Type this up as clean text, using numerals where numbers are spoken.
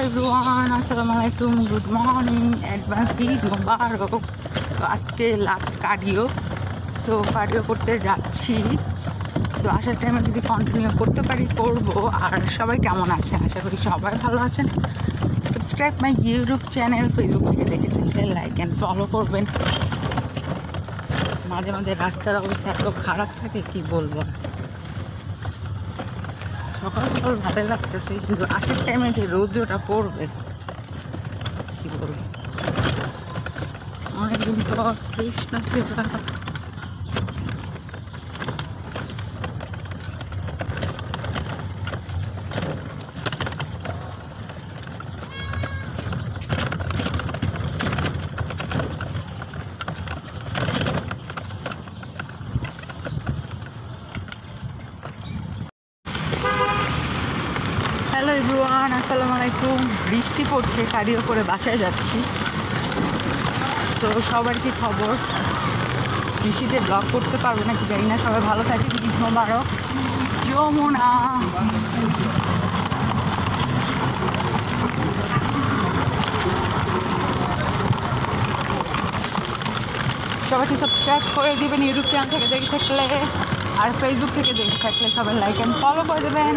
Everyone, আসসালামু আলাইকুম, good morning, advance Eid মোবারক। তো আজকে লাস্ট কার্ডিও, তো কার্ডিও করতে যাচ্ছি। তো আসার টাইমে যদি কন্টিনিউ করতে পারি করবো। আর সবাই কেমন আছেন? আশা করি সবাই ভালো আছেন। Subscribe my YouTube channel, Facebook থেকে দেখে থাকলে লাইক অ্যান্ড ফলো করবেন। মাঝে মাঝে রাস্তার অবস্থা এত খারাপ থাকে কি বলবো। সকাল সকাল ভালো লাগতেছে, কিন্তু আসার টাইমে যে রৌদ্রটা পড়বে কি বলবো। অনেকদিন পর কৃষ্ণ সেবা। হ্যালো এভরিওয়ান, আসসালামু আলাইকুম। বৃষ্টি পড়ছে, কার্ডিও করে বাসায় যাচ্ছি। তো সবার কি খবর? বৃষ্টিতে ব্লগ করতে পারবো নাকি জানি না। সবাই ভালো থাকে, ঈদ মোবারক। যমুনা সবাইকে সাবস্ক্রাইব করে দিবেন ইউটিউব চ্যানেল থেকে দেখে থাকলে, আর ফেসবুক থেকে দেখে থাকলে সবাই লাইক অ্যান্ড ফলো করে দেবেন।